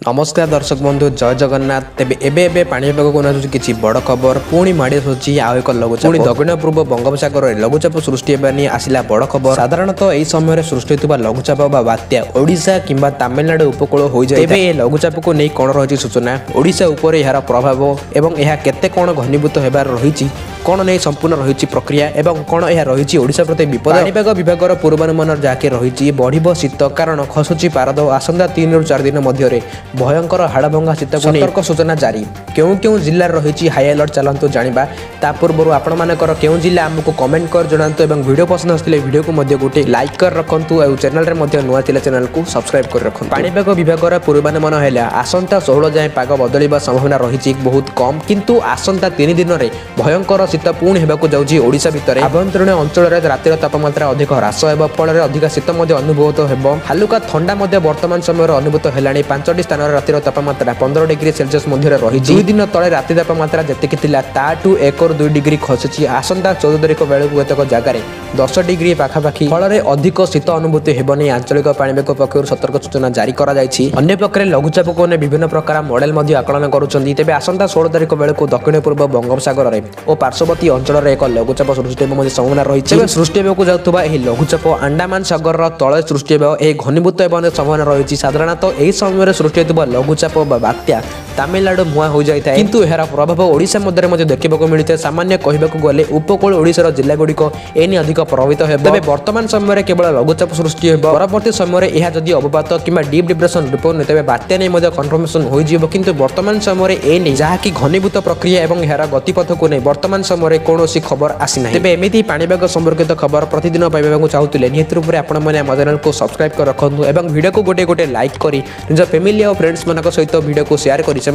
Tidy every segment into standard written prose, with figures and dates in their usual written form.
नमस्कार दर्शक बंधु जय जगन्नाथ तेबे एबे पाणीपाग को आसूँ किसी बड़ खबर पुणी माड़ी आसूँ आउ एक लघुचाप पुणी दक्षिण पूर्व बंगोपसागर लघुचाप सृष्टि होगा आसला बड़ खबर साधारणतः यही समय सृष्टि होता लघुचाप बात्या ओडिशा किंबा तमिलनाडु उपकूल हो जाए ए लघुचाप को नहीं कौन रही सूचना ओडिशा उपर यार प्रभाव एवं यह केते कौन घनीभूत होबार रही कौन नहीं संपूर्ण रही प्रक्रिया एवं कौन यह रही ओडिशा प्रति विपद पाणीपाग विभाग पूर्वानुमान जहाँकि रही बढ़ शीत कारण खसुची पारद आसंता 3 ରୁ 4 दिन मध्य भयंकर हाड़भंगा शीत को सतर्क सूचना जारी क्यों क्यों जिल्ला रही हाई अलर्ट चलतु जाना ता पूर्व आपण मानकर क्यों जिला आमको कमेंट कर जनातु एवं वीडियो पसंद आसले वीडियो को मध्य गोटे लाइक कर रखंतु और चैनल रे मध्य नुआ थिले चैनल को सब्सक्राइब कर रखंतु पाणीपाग विभाग पूर्वानुमान है आसंता 16 जाए पाग बदलवा संभावना रही बहुत कम किंतु आसंता 3 दिन में भयंकर शीत पुणी होगा जाऊँगी ओडिशा भितर आभ्यंतरीण अंचल रातिर तापमात्रा अधिक ह्रास हो फल अधिक शीत अनुभूत हो हालुका ठंडा वर्तमान समय अनुभूत है 5टी स्थान रातिर तापमात्रा 15 डिग्री सेल्सियस मध्य रही 2 दिन तले राति तापमात्रा जतिक ताठू 1 ରୁ 2 डिग्री खसुची आसंता 14 तारिख बेलू केतक जगार 10 डिग्री पाखापाखि फल अधिक शीत अनुभूति हेबनी आंचलिक पाणीपाग पक्षर सतर्क सूचना जारी अन्य पक्षे लघुचाप को विभिन्न प्रकार मॉडल आकलन करुँच तेज आसंता 16 तारिख बेलू दक्षिण पूर्व बंगोपसागर और पार्श्ववर्ती अंचल एक लघुचाप सृष्टि संभावना रही सृष्टि होगा जाऊँगा लघुचाप अंडमान सागर तले सृष्टि हो घनीभूत संभावना रही साधारणतः यही समय सृष्टि होता लघुचाप बात्या तमिलनाडु मुहां हो जाए किंतु यार प्रभाव ओडिशा मध्य देखा मिलता है सामान्य कहवाक गले उपकूल ओडिशार जिला गुड़िक एने अधिक प्रभावित हो तेज वर्तमान समय केवल लघुचाप सृष्टि हो परवर्ती समय यह जदि अवपात कि डीप डिप्रेशन रूप नहीं तेज बात्या नहीं कन्फर्मेशन हो किंतु वर्तमान समय एने जहाँकि घनीभूत प्रक्रिया और यार गतिपथ को नहीं वर्तमान समय कौन खबर आसीना तेज एमती पाणीपाग संपर्कित खबर प्रतिदिन पाइबा चाहूले निहत रूप में आपने आम चैनल को सब्सक्राइब कर रखु और वीडियो को गोटे गोटे लाइक कर निज फैमिली और फ्रेंड्स मान सहित वीडियो को शेयर कर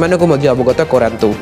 अवगत करातु।